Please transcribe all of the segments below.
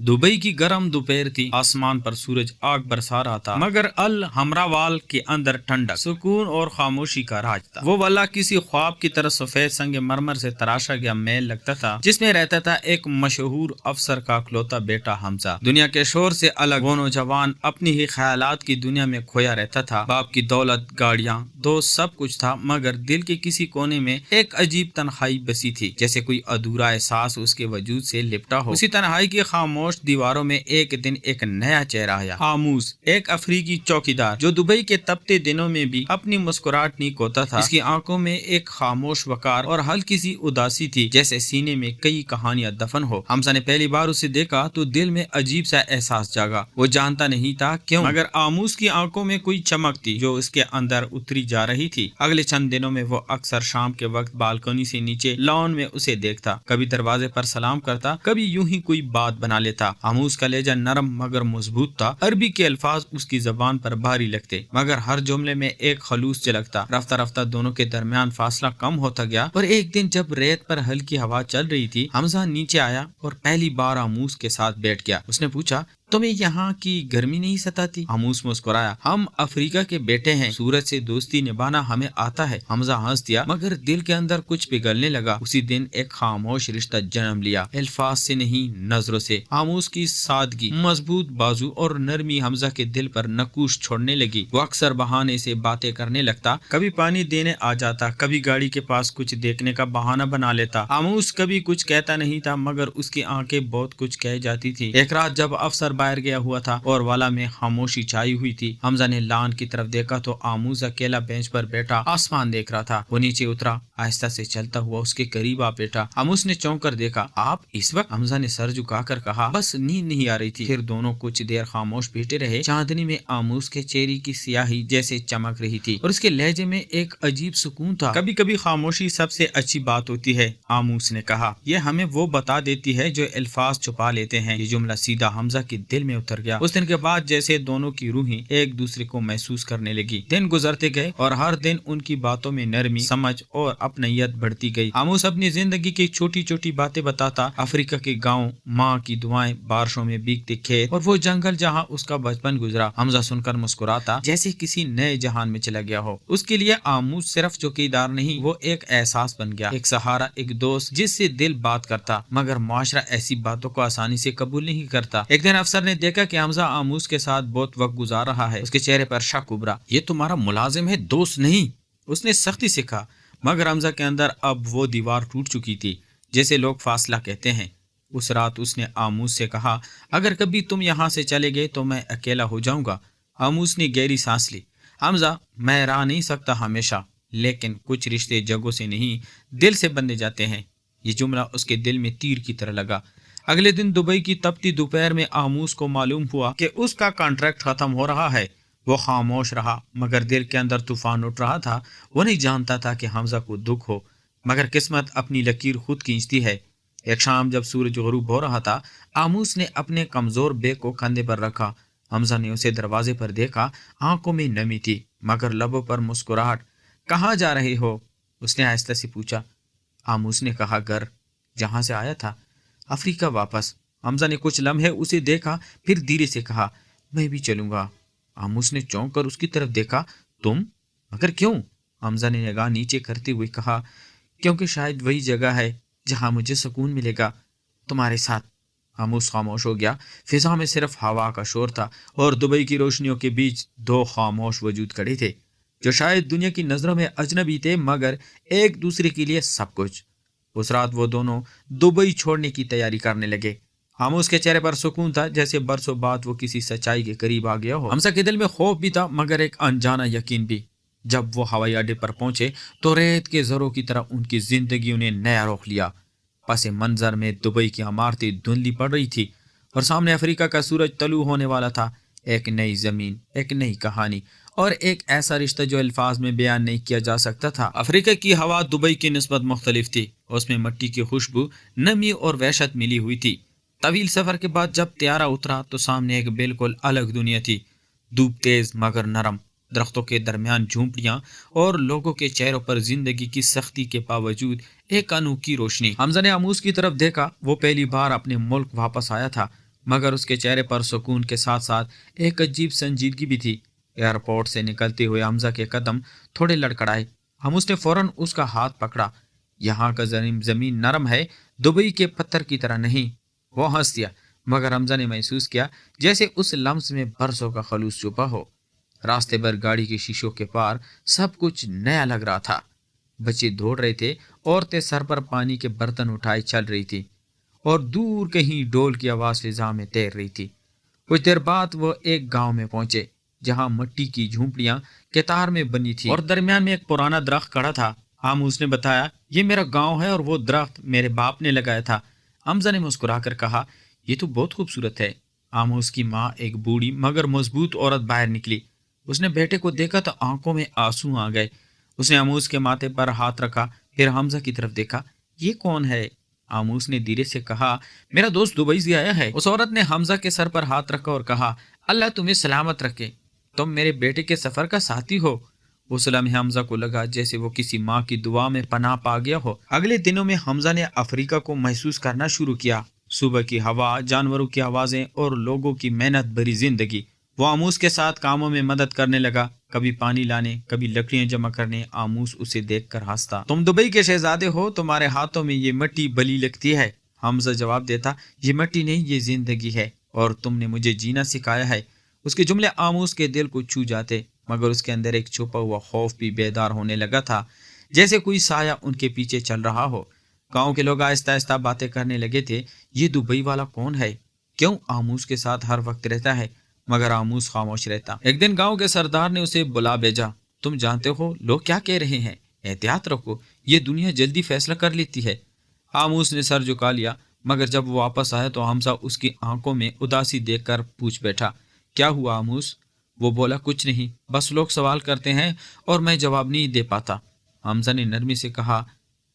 Dubai की गर्म दोपहर थी। आसमान पर सूरज आग बरसा रहा था, मगर अल हमरावाल के अंदर ठंडक, सुकून और खामोशी का राज था। वो वाला किसी ख्वाब की तरह सफेद संग मरमर से तराशा गया महल लगता था, जिसमें रहता था एक मशहूर अफसर का इकलौता बेटा हमजा। दुनिया के शोर से अलग वो नौजवान अपनी ही ख्यालात की दुनिया में खोया रहता था। बाप की दौलत, गाड़ियाँ, दोस्त, सब कुछ था, मगर दिल के किसी कोने में एक अजीब तन्हाई बसी थी, जैसे कोई अधूरा एहसास उसके वजूद से लिपटा हो। उसी तन्हाई की खामोश दीवारों में एक दिन एक नया चेहरा आया। आमूस, एक अफ्रीकी चौकीदार जो दुबई के तपते दिनों में भी अपनी मुस्कुराहट नहीं खोता था। इसकी आंखों में एक खामोश वकार और हल्की सी उदासी थी, जैसे सीने में कई कहानियां दफन हो। हमजा ने पहली बार उसे देखा तो दिल में अजीब सा एहसास जागा। वो जानता नहीं था क्यों, मगर आमूस की आंखों में कोई चमक थी जो उसके अंदर उतरी जा रही थी। अगले चंद दिनों में वो अक्सर शाम के वक्त बालकनी से नीचे लॉन में उसे देखता, कभी दरवाजे पर सलाम करता, कभी यूं ही कोई बात बना लेता। आमूस का लहजा नरम मगर मजबूत था। अरबी के अल्फाज उसकी जबान पर भारी लगते, मगर हर जुमले में एक खलूस झलकता। रफ्ता रफ्ता दोनों के दरमियान फासला कम होता गया, और एक दिन जब रेत पर हल्की हवा चल रही थी, हमजा नीचे आया और पहली बार आमूस के साथ बैठ गया। उसने पूछा, तुम्हें यहाँ की गर्मी नहीं सताती? आमूस मुस्कुराया, हम अफ्रीका के बेटे हैं, सूरज से दोस्ती निभाना हमें आता है। हमजा हंस दिया, मगर दिल के अंदर कुछ पिघलने लगा। उसी दिन एक खामोश रिश्ता जन्म लिया, अल्फाज से नहीं, नजरों से। आमूस की सादगी, मजबूत बाजू और नरमी हमजा के दिल पर नकूश छोड़ने लगी। वो अक्सर बहाने से बातें करने लगता, कभी पानी देने आ जाता, कभी गाड़ी के पास कुछ देखने का बहाना बना लेता। आमूस कभी कुछ कहता नहीं था, मगर उसकी आंखें बहुत कुछ कह जाती थी। एक रात जब अफसर बाहर गया हुआ था और वाला में खामोशी छाई हुई थी, हमजा ने लान की तरफ देखा तो आमूस अकेला बेंच पर बैठा आसमान देख रहा था। वो नीचे उतरा, आहिस्ता से चलता हुआ उसके करीब आ बैठा। आमूस ने चौंक कर देखा, आप इस वक्त? हमजा ने सर झुकाकर कहा, बस नींद नहीं आ रही थी। फिर दोनों कुछ देर खामोश बैठे रहे। चांदनी में आमूस के चेहरे की सियाही जैसे चमक रही थी, और उसके लहजे में एक अजीब सुकून था। कभी कभी खामोशी सबसे अच्छी बात होती है, आमूस ने कहा। यह हमें वो बता देती है जो अल्फाज छुपा लेते हैं। ये जुमला सीधा हमजा के दिल में उतर गया। उस दिन के बाद जैसे दोनों की रूहें एक दूसरे को महसूस करने लगी। दिन गुजरते गए और हर दिन उनकी बातों में नरमी, समझ और अपनायत बढ़ती गई। आमूस अपनी जिंदगी की छोटी छोटी बातें बताता, अफ्रीका के गाँव, माँ की दुआएं, बारिशों में भीगते खेत और वो जंगल जहाँ उसका बचपन गुजरा। हमजा सुनकर मुस्कुराता, जैसे किसी नए जहान में चला गया हो। उसके लिए आमूस सिर्फ चौकीदार नहीं, वो एक एहसास बन गया, एक सहारा, एक दोस्त जिससे दिल बात करता, मगर मुआशरा ऐसी बातों को आसानी से कबूल नहीं करता। एक दिन अफसर ने देखा कि हमजा आमूस के साथ बहुत वक्त गुजार रहा है। उसके चेहरे पर शक उभरा, ये तुम्हारा मुलाजिम है, दोस्त नहीं, उसने सख्ती से कहा। मगर हमजा के अंदर अब वो दीवार टूट चुकी थी, जैसे लोग फासला कहते हैं। उस रात उसने आमूस से कहा, अगर कभी तुम यहाँ से चले गए तो मैं अकेला हो जाऊंगा। आमूस ने गहरी सांस ली, हमजा, मैं रह नहीं सकता हमेशा, लेकिन कुछ रिश्ते जगहों से नहीं, दिल से बनने जाते हैं। ये जुमला उसके दिल में तीर की तरह लगा। अगले दिन दुबई की तपती दोपहर में आमूस को मालूम हुआ कि उसका कॉन्ट्रैक्ट खत्म हो रहा है। वो खामोश रहा, मगर दिल के अंदर तूफान उठ रहा था। वो नहीं जानता था कि हमजा को दुख हो, मगर किस्मत अपनी लकीर खुद खींचती है। एक शाम जब सूरज गुरूब हो रहा था, आमूस ने अपने कमजोर बैग को कंधे पर रखा। हमजा ने उसे दरवाजे पर देखा, आंखों में नमी थी, मगर लबों पर मुस्कुराहट। कहाँ जा रहे हो? उसने आहिस्ता से पूछा। आमूस ने कहा, घर, जहाँ से आया था, अफ्रीका वापस। हमजा ने कुछ लम्हे उसे देखा, फिर धीरे से कहा, मैं भी चलूंगा। आमूस ने चौंक कर उसकी तरफ देखा, तुम? मगर क्यों? हमजा ने निगाह नीचे करते हुए कहा, क्योंकि शायद वही जगह है जहाँ मुझे सुकून मिलेगा, तुम्हारे साथ। आमूस खामोश हो गया। फिजा में सिर्फ हवा का शोर था और दुबई की रोशनियों के बीच दो खामोश वजूद खड़े थे, जो शायद दुनिया की नजरों में अजनबी थे, मगर एक दूसरे के लिए सब कुछ। उस रात वो दोनों दुबई छोड़ने की तैयारी करने लगे। आमूस के चेहरे पर सुकून था, जैसे बरसों बाद वो किसी सच्चाई के करीब आ गया हो। हमजा के दिल में खौफ भी था, मगर एक अनजाना यकीन भी। जब वो हवाई अड्डे पर पहुंचे तो रेत के जरों की तरह उनकी जिंदगी ने नया रुख लिया। पस मंजर में दुबई की इमारतें धुंधली पड़ रही थी और सामने अफ्रीका का सूरज तलू होने वाला था। एक नई जमीन, एक नई कहानी और एक ऐसा रिश्ता जो अल्फाज में बयान नहीं किया जा सकता था। अफ्रीका की हवा दुबई की निस्बत मुख्तलिफ थी। उसमें मिट्टी की खुशबू, नमी और वहशत मिली हुई थी। तवील सफर के बाद जब त्यारा उतरा तो सामने एक बिल्कुल अलग दुनिया थी। धूप तेज मगर नरम, दरख्तों के दरमियान झोंपड़ियां और लोगों के चेहरों पर जिंदगी की सख्ती के बावजूद एक अनोखी रोशनी। हमजा ने आमूस की तरफ देखा। वो पहली बार अपने मुल्क वापस आया था। मगर उसके चेहरे पर सुकून के साथ साथ एक अजीब संजीदगी भी थी। एयरपोर्ट से निकलते हुए हमजा के कदम थोड़े लड़खड़ाए। हम उसने फौरन उसका हाथ पकड़ा। यहाँ का जमीन नरम है, दुबई के पत्थर की तरह नहीं। वो हंस दिया, मगर हमजा ने महसूस किया जैसे उस लम्स में बरसों का खलूस छुपा हो। रास्ते भर गाड़ी के शीशों के पार सब कुछ नया लग रहा था। बच्चे दौड़ रहे थे, औरतें सर पर पानी के बर्तन उठाए चल रही थी, और दूर कहीं डोल की आवाज फिजा में तैर रही थी। कुछ देर बाद वो एक गांव में पहुंचे जहां मिट्टी की झूंपड़ियां कतार में बनी थी और दरमियान में एक पुराना दरख्त खड़ा था। आमूस ने बताया, ये मेरा गांव है और वो दरख्त मेरे बाप ने लगाया था। हमजा ने मुस्कुराकर कहा, ये तो बहुत खूबसूरत है। आमूस की माँ, एक बूढ़ी मगर मजबूत औरत, बाहर निकली। उसने बेटे को देखा तो आंखों में आंसू आ गए। उसने आमूस के माथे पर हाथ रखा, फिर हमजा की तरफ देखा। ये कौन है? आमूस ने धीरे से कहा, मेरा दोस्त दुबई से आया है। उस औरत ने हमजा के सर पर हाथ रखा और कहा, अल्लाह तुम्हें सलामत रखे, तुम मेरे बेटे के सफर का साथी हो। उस लम्हे हमजा को लगा जैसे वो किसी माँ की दुआ में पनाह पा गया हो। अगले दिनों में हमजा ने अफ्रीका को महसूस करना शुरू किया। सुबह की हवा, जानवरों की आवाजें और लोगों की मेहनत भरी जिंदगी। वो आमूस के साथ कामों में मदद करने लगा, कभी पानी लाने, कभी लकड़ियां जमा करने। आमूस उसे देखकर हंसता, तुम दुबई के शहजादे हो, तुम्हारे हाथों में ये मिट्टी बली लगती है। हमजा जवाब देता, ये मिट्टी नहीं, ये जिंदगी है, और तुमने मुझे जीना सिखाया है। उसके जुमले आमूस के दिल को छू जाते, मगर उसके अंदर एक छुपा हुआ खौफ भी बेदार होने लगा था, जैसे कोई साया उनके पीछे चल रहा हो। गांव के लोग आहिस्ता आहिस्ता बातें करने लगे थे, ये दुबई वाला कौन है, क्यों आमूस के साथ हर वक्त रहता है? मगर आमूस खामोश रहता। एक दिन गांव के सरदार ने उसे बुला भेजा, तुम जानते हो लोग क्या कह रहे हैं, एहतियात रखो, ये दुनिया जल्दी फैसला कर लेती है। आमूस ने सर झुका लिया, मगर जब वो वापस आया तो हमजा उसकी आंखों में उदासी देखकर पूछ बैठा, क्या हुआ आमूस? वो बोला, कुछ नहीं, बस लोग सवाल करते हैं और मैं जवाब नहीं दे पाता। हमजा ने नरमी से कहा,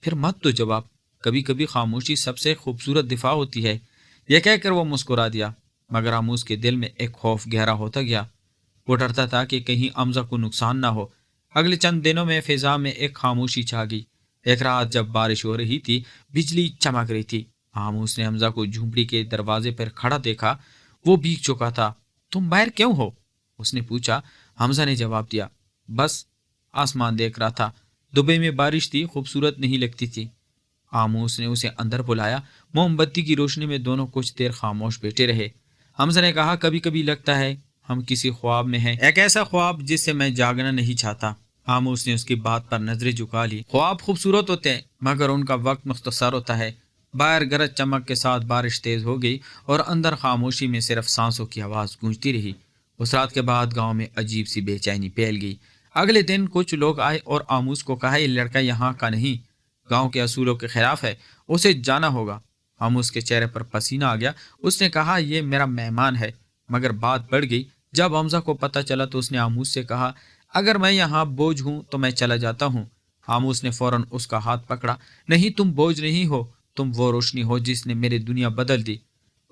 फिर मत तो जवाब, कभी कभी खामोशी सबसे खूबसूरत दिफा होती है। यह कहकर वो मुस्कुरा दिया, मगर आमूस के दिल में एक खौफ गहरा होता गया। वो डरता था कि कहीं हमजा को नुकसान ना हो। अगले चंद दिनों में फिजा में एक खामोशी छा गई। एक रात जब बारिश हो रही थी, बिजली चमक रही थी। आमूस ने हमजा को झूंपड़ी के दरवाजे पर खड़ा देखा। वो भीग चुका था। तुम बाहर क्यों हो? उसने पूछा। हमजा ने जवाब दिया, बस आसमान देख रहा था। दुबई में बारिश थी, खूबसूरत नहीं लगती थी। आमूस ने उसे अंदर बुलाया। मोमबत्ती की रोशनी में दोनों कुछ देर खामोश बैठे रहे। हमजा ने कहा, कभी कभी लगता है हम किसी ख्वाब में हैं, एक ऐसा ख्वाब जिससे मैं जागना नहीं चाहता। आमूस ने उसकी बात पर नजरें झुका ली। ख्वाब खूबसूरत होते हैं, मगर उनका वक्त मुख्तसर होता है। बाहर गरज चमक के साथ बारिश तेज हो गई और अंदर खामोशी में सिर्फ सांसों की आवाज गूंजती रही। उस रात के बाद गांव में अजीब सी बेचैनी फैल गई। अगले दिन कुछ लोग आए और आमूस को कहा, ये लड़का यहाँ का नहीं, गांव के असूलों के खिलाफ है, उसे जाना होगा। आमूस के चेहरे पर पसीना आ गया। उसने कहा, ये मेरा मेहमान है। मगर बात बढ़ गई। जब हमजा को पता चला तो उसने आमूस से कहा, अगर मैं यहाँ बोझ हूँ तो मैं चला जाता हूँ। आमूस ने फौरन उसका हाथ पकड़ा। नहीं, तुम बोझ नहीं हो, तुम वो रोशनी हो जिसने मेरी दुनिया बदल दी।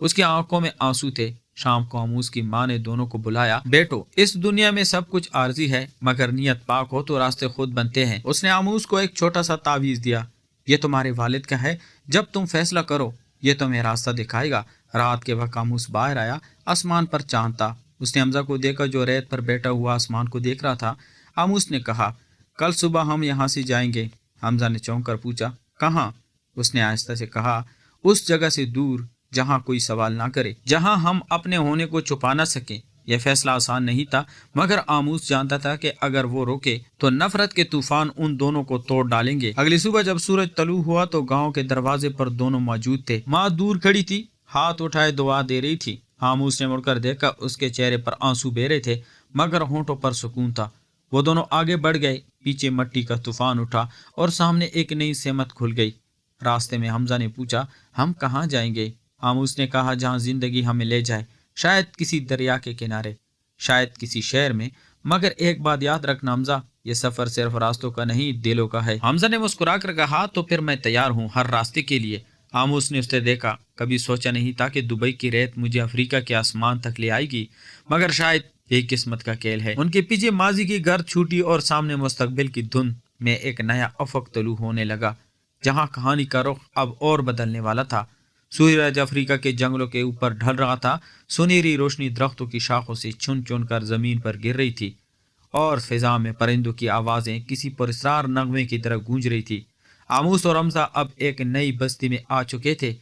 उसकी आंखों में आंसू थे। शाम को आमूस की माँ ने दोनों को बुलाया। बेटो, इस दुनिया में सब कुछ आर्जी है, मगर नियत पाक हो तो रास्ते खुद बनते हैं। उसने आमूस को एक छोटा सा तावीज दिया। ये तुम्हारे वालिद का है, जब तुम फैसला करो ये तुम्हें रास्ता दिखाएगा। रात के वक्त आमूस बाहर आया। आसमान पर चांद था। उसने हमजा को देखा जो रेत पर बैठा हुआ आसमान को देख रहा था। आमूस ने कहा, कल सुबह हम यहाँ से जाएंगे। हमजा ने चौंक कर पूछा, कहाँ? उसने आहिस्ता से कहा, उस जगह से दूर जहाँ कोई सवाल ना करे, जहाँ हम अपने होने को छुपा ना सकें। यह फैसला आसान नहीं था, मगर आमूस जानता था कि अगर वो रोके तो नफरत के तूफान उन दोनों को तोड़ डालेंगे। अगली सुबह जब सूरज तलू हुआ तो गांव के दरवाजे पर दोनों मौजूद थे। माँ दूर खड़ी थी, हाथ उठाए दुआ दे रही थी। आमूस ने मुड़कर देखा, उसके चेहरे पर आंसू बह रहे थे, मगर होंठों पर सुकून था। वो दोनों आगे बढ़ गए। पीछे मिट्टी का तूफान उठा और सामने एक नई सेमत खुल गई। रास्ते में हमजा ने पूछा, हम कहाँ जाएंगे? आमूस ने कहा, जहाँ जिंदगी हमें ले जाए, शायद किसी दरिया के किनारे, शायद किसी शहर में, मगर एक बात याद रखना हमजा, ये सफर सिर्फ रास्तों का नहीं, दिलों का है। हमजा ने मुस्कुरा कर कहा, तो फिर मैं तैयार हूँ हर रास्ते के लिए। आमूस ने उसे देखा। कभी सोचा नहीं था कि दुबई की रेत मुझे अफ्रीका के आसमान तक ले आएगी, मगर शायद ये किस्मत का खेल है। उनके पीछे माजी की गर्द छूटी और सामने मुस्तकबिल की धुन में एक नया अफक तलू होने लगा, जहाँ कहानी का रुख अब और बदलने वाला था। सूरज अफ्रीका के जंगलों के ऊपर ढल रहा था। सुनहरी रोशनी दरख्तों की शाखों से चुन चुन कर जमीन पर गिर रही थी और फिजा में परिंदों की आवाजें किसी पुरस्कार नगमे की तरह गूंज रही थी। आमूस और हमजा अब एक नई बस्ती में आ चुके थे।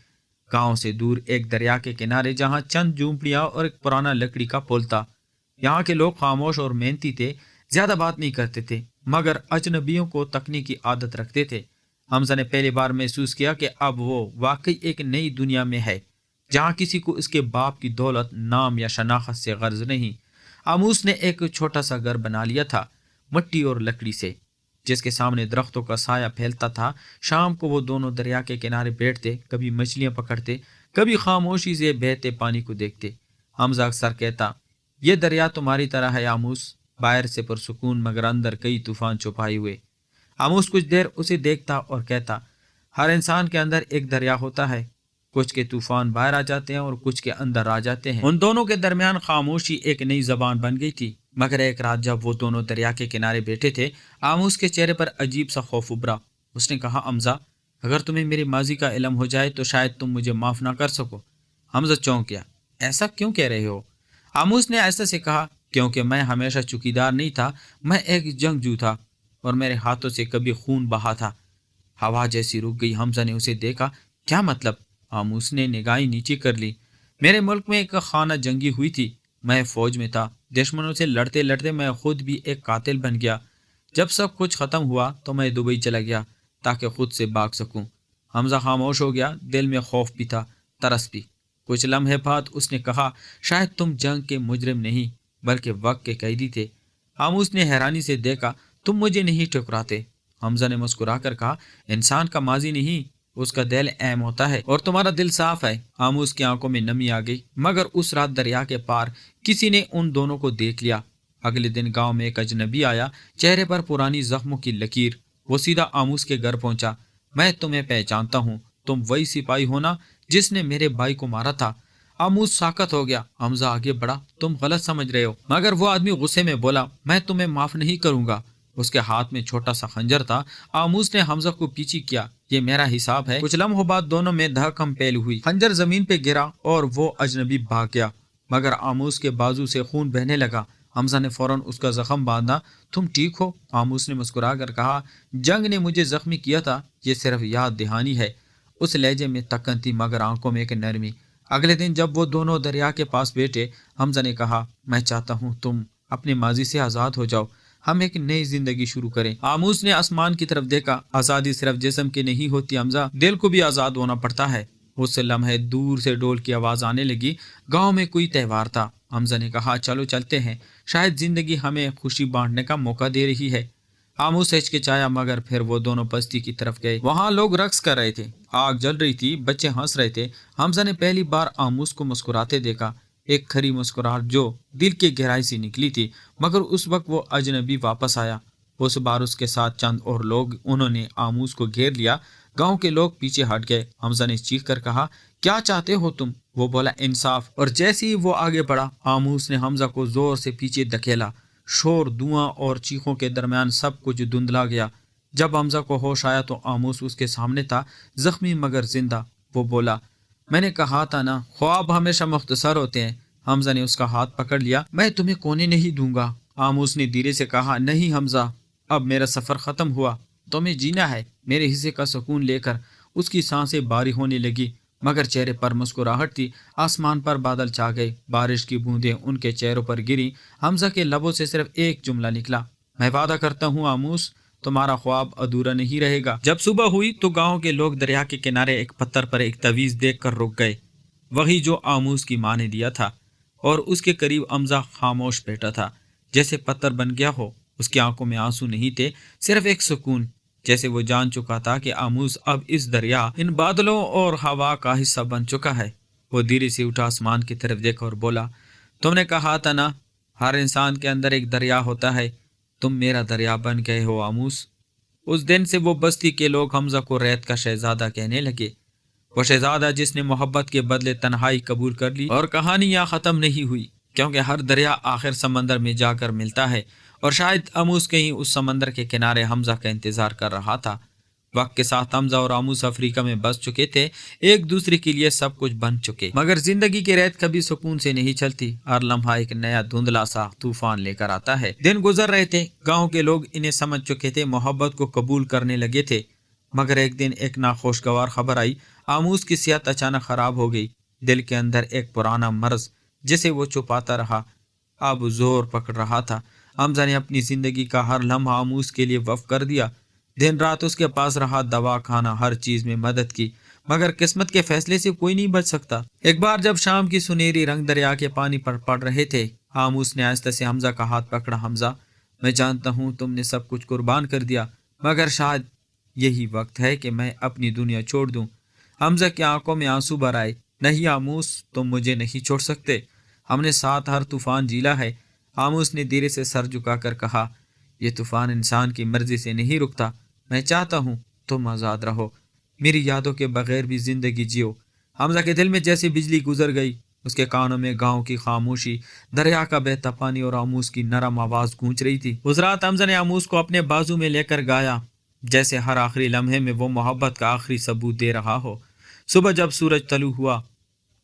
गांव से दूर एक दरिया के किनारे जहां चंद झूंपड़ियां और एक पुराना लकड़ी का पुल था। यहाँ के लोग खामोश और मेहनती थे, ज्यादा बात नहीं करते थे, मगर अजनबियों को तकने की आदत रखते थे। हमजा ने पहली बार महसूस किया कि अब वो वाकई एक नई दुनिया में है, जहाँ किसी को इसके बाप की दौलत, नाम या शनाख्त से गर्ज नहीं। आमूस ने एक छोटा सा घर बना लिया था, मिट्टी और लकड़ी से, जिसके सामने दरख्तों का साया फैलता था। शाम को वो दोनों दरिया के किनारे बैठते, कभी मछलियां पकड़ते, कभी खामोशी से बहते पानी को देखते। हमजा अक्सर कहता, ये दरिया तुम्हारी तरह है आमूस, बाहर से पुरसुकून मगर अंदर कई तूफान छुपाए हुए। आमूस कुछ देर उसे देखता और कहता, हर इंसान के अंदर एक दरिया होता है, कुछ के तूफान बाहर आ जाते हैं और कुछ के अंदर आ जाते हैं। उन दोनों के दरमियान खामोशी एक नई जबान बन गई थी। मगर एक रात जब वो दोनों दरिया के किनारे बैठे थे, आमूस के चेहरे पर अजीब सा खौफ उभरा। उसने कहा, हमजा, अगर तुम्हें मेरी माजी का इल्म हो जाए तो शायद तुम मुझे माफ ना कर सको। हमजा चौंक गया। ऐसा क्यों कह रहे हो? आमूस ने ऐसा से कहा, क्योंकि मैं हमेशा चौकीदार नहीं था, मैं एक जंगजू था और मेरे हाथों से कभी खून बहा था। हवा जैसी रुक गई। हमजा ने उसे देखा। क्या मतलब? आमूस ने निगाहें नीचे कर ली। मेरे मुल्क में एक खाना जंगी हुई थी, मैं फौज में था, दुश्मनों से लड़ते लड़ते मैं खुद भी एक कातिल बन गया। जब सब कुछ खत्म हुआ तो मैं दुबई चला गया ताकि खुद से भाग सकूं। हमजा खामोश हो गया, दिल में खौफ भी था, तरस भी। कुछ लम्हे बाद उसने कहा, शायद तुम जंग के मुजरिम नहीं बल्कि वक्त के कैदी थे। आमूस ने हैरानी से देखा, तुम मुझे नहीं ठुकराते? हमजा ने मुस्कुरा कर कहा, इंसान का माजी नहीं, उसका दिल अहम होता है और तुम्हारा दिल साफ है। आमूस की आंखों में नमी आ गई। मगर उस रात दरिया के पार किसी ने उन दोनों को देख लिया। अगले दिन गांव में एक अजनबी आया, चेहरे पर पुरानी जख्मों की लकीर। वो सीधा आमूस के घर पहुंचा। मैं तुम्हें पहचानता हूँ, तुम वही सिपाही हो ना जिसने मेरे भाई को मारा था। आमूस साकत हो गया। हमजा आगे बढ़ा, तुम गलत समझ रहे हो। मगर वो आदमी गुस्से में बोला, मैं तुम्हें माफ नहीं करूंगा। उसके हाथ में छोटा सा खंजर था। आमूस ने हमजा को पीछे किया, ये मेरा हिसाब है। कुछ लम्हों बाद दोनों में धड़कन पैल हुई। खंजर जमीन पे गिरा और वो अजनबी भाग गया, मगर आमूस के बाजू से खून बहने लगा। हमजा ने फौरन उसका जख्म बांधा। तुम ठीक हो? आमूस ने मुस्कुरा कर कहा, जंग ने मुझे जख्मी किया था, ये सिर्फ याद दहानी है। उस लहजे में तकन थी मगर आंखों में एक नरमी। अगले दिन जब वो दोनों दरिया के पास बैठे, हमजा ने कहा, मैं चाहता हूँ तुम अपने माजी से आज़ाद हो जाओ, हम एक नई जिंदगी शुरू करें। आमूस ने आसमान की तरफ देखा। आज़ादी सिर्फ जिस्म की नहीं होती हमजा, दिल को भी आज़ाद होना पड़ता है। उस लम्हे दूर से ढोल की आवाज़ आने लगी। गांव में कोई त्यौहार था। हमजा ने कहा, चलो चलते हैं, शायद जिंदगी हमें खुशी बांटने का मौका दे रही है। आमूस हिचकिचाया मगर फिर वो दोनों बस्ती की तरफ गए। वहाँ लोग रक्स कर रहे थे, आग जल रही थी, बच्चे हंस रहे थे। हमजा ने पहली बार आमूस को मुस्कुराते देखा, एक खरी मुस्कुराहट जो दिल की गहराई से निकली थी। मगर उस वक्त वो अजनबी वापस आया। उस बार उसके साथ चंद और लोग। उन्होंने आमूस को घेर लिया। गांव के लोग पीछे हट गए। हमजा ने चीख कर कहा, क्या चाहते हो तुम? वो बोला, इंसाफ। और जैसे ही वो आगे बढ़ा, आमूस ने हमजा को जोर से पीछे धकेला। शोर, धुआं और चीखों के दरमियान सब कुछ धुंधला गया। जब हमजा को होश आया तो आमूस उसके सामने था, जख्मी मगर जिंदा। वो बोला, मैंने कहा था ना, ख्वाब हमेशा मुख्तसर होते हैं। हमजा ने उसका हाथ पकड़ लिया। मैं तुम्हें कोने नहीं दूंगा। आमूस ने धीरे से कहा, नहीं हमजा, अब मेरा सफर खत्म हुआ, तुम्हें जीना है मेरे हिस्से का सुकून लेकर। उसकी सांसें भारी होने लगी मगर चेहरे पर मुस्कुराहट थी। आसमान पर बादल छा गए, बारिश की बूंदें उनके चेहरों पर गिरी। हमजा के लबों से सिर्फ एक जुमला निकला, मैं वादा करता हूँ आमूस, तुम्हारा ख्वाब अधूरा नहीं रहेगा। जब सुबह हुई तो गांव के लोग दरिया के किनारे एक पत्थर पर एक तवीज़ देखकर रुक गए, वही जो आमूस की माँ ने दिया था। और उसके करीब हमजा खामोश बैठा था, जैसे पत्थर बन गया हो। उसकी आंखों में आंसू नहीं थे, सिर्फ एक सुकून, जैसे वो जान चुका था कि आमूस अब इस दरिया, इन बादलों और हवा का हिस्सा बन चुका है। वो धीरे से उठा, आसमान की तरफ देखा और बोला, तुमने कहा था ना, हर इंसान के अंदर एक दरिया होता है, तुम मेरा दरिया बन गए हो आमूस। उस दिन से वो बस्ती के लोग हमजा को रेत का शहजादा कहने लगे। वो शहजादा जिसने मोहब्बत के बदले तन्हाई कबूल कर ली। और कहानी यहाँ ख़त्म नहीं हुई, क्योंकि हर दरिया आखिर समंदर में जाकर मिलता है। और शायद आमूस कहीं उस समंदर के किनारे हमजा का इंतज़ार कर रहा था। वक्त के साथ हमजा और आमूस अफ्रीका में बस चुके थे, एक दूसरे के लिए सब कुछ बन चुके। मगर जिंदगी की रेत कभी सुकून से नहीं चलती। हर लम्हा एक नया धुंधला सा तूफान लेकर आता है। दिन गुजर रहे थे, गांव के लोग इन्हें समझ चुके थे, मोहब्बत को कबूल करने लगे थे। मगर एक दिन एक नाखुशगवार खबर आई। आमूस की सेहत अचानक खराब हो गई। दिल के अंदर एक पुराना मर्ज जिसे वो छुपाता रहा अब जोर पकड़ रहा था। हमजा ने अपनी जिंदगी का हर लम्हा आमूस के लिए वक्फ कर दिया। दिन रात उसके पास रहा, दवा खाना, हर चीज में मदद की। मगर किस्मत के फैसले से कोई नहीं बच सकता। एक बार जब शाम की सुनहरी रंग दरिया के पानी पर पड़ रहे थे, आमूस ने आहिस्ता से हमजा का हाथ पकड़ा। हमजा, मैं जानता हूँ तुमने सब कुछ कुर्बान कर दिया, मगर शायद यही वक्त है कि मैं अपनी दुनिया छोड़ दूं। हमजा की आंखों में आंसू भर आए। नहीं आमूस, तुम मुझे नहीं छोड़ सकते। हमने साथ हर तूफान झीला है। आमूस ने धीरे से सर झुकाकर कहा, यह तूफान इंसान की मर्जी से नहीं रुकता। मैं चाहता हूँ तुम आज़ाद रहो, मेरी यादों के बगैर भी जिंदगी जियो। हमजा के दिल में जैसे बिजली गुजर गई। उसके कानों में गांव की खामोशी, दरिया का बहता पानी और आमूस की नरम आवाज गूंज रही थी। उस रात हमजा ने आमूस को अपने बाजू में लेकर गाया, जैसे हर आखिरी लम्हे में वो मोहब्बत का आखिरी सबूत दे रहा हो। सुबह जब सूरज तलू हुआ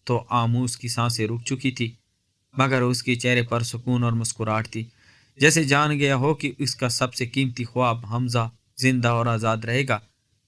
तो आमूस की सांसें रुक चुकी थी, मगर उसके चेहरे पर सुकून और मुस्कुराहट थी, जैसे जान गया हो कि उसका सबसे कीमती ख्वाब हमजा जिंदा और आज़ाद रहेगा।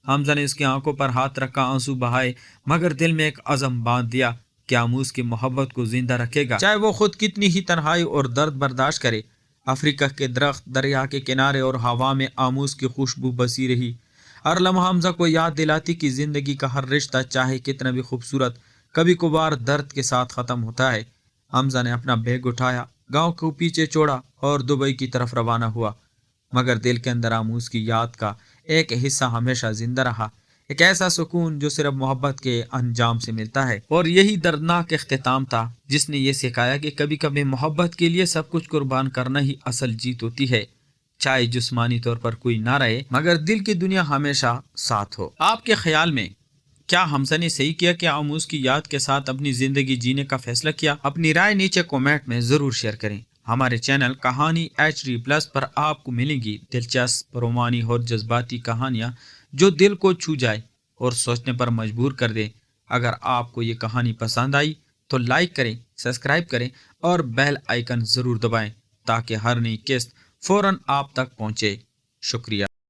हमजा ने उसकी आंखों पर हाथ रखा, आंसू बहाए, मगर दिल में एक अज़म बांध दिया कि आमूस की मोहब्बत को जिंदा रखेगा, चाहे वो खुद कितनी ही तन्हाई और दर्द बर्दाश्त करे। अफ्रीका के दरख्त, दरिया के किनारे और हवा में आमूस की खुशबू बसी रही। हर लम्हा हमजा को याद दिलाती कि जिंदगी का हर रिश्ता, चाहे कितना भी खूबसूरत, कभी कभार दर्द के साथ ख़त्म होता है। हमजा ने अपना बैग उठाया, गांव को पीछे छोड़ा और दुबई की तरफ रवाना हुआ। मगर दिल के अंदर आमूस की याद का एक हिस्सा हमेशा जिंदा रहा, एक ऐसा सुकून जो सिर्फ मोहब्बत के अंजाम से मिलता है। और यही दर्दनाक इख्तिताम था जिसने ये सिखाया कि कभी कभी मोहब्बत के लिए सब कुछ कुर्बान करना ही असल जीत होती है, चाहे जिस्मानी तौर पर कोई ना रहे मगर दिल की दुनिया हमेशा साथ हो। आपके ख्याल में क्या हमजा ने सही किया कि आमूस की याद के साथ अपनी जिंदगी जीने का फैसला किया? अपनी राय नीचे कमेंट में जरूर शेयर करें। हमारे चैनल कहानी HD+ पर आपको मिलेंगी दिलचस्प, रोमानी और जज्बाती कहानियाँ जो दिल को छू जाए और सोचने पर मजबूर कर दे। अगर आपको ये कहानी पसंद आई तो लाइक करें, सब्सक्राइब करें और बेल आइकन ज़रूर दबाएं ताकि हर नई किस्त फौरन आप तक पहुँचे। शुक्रिया।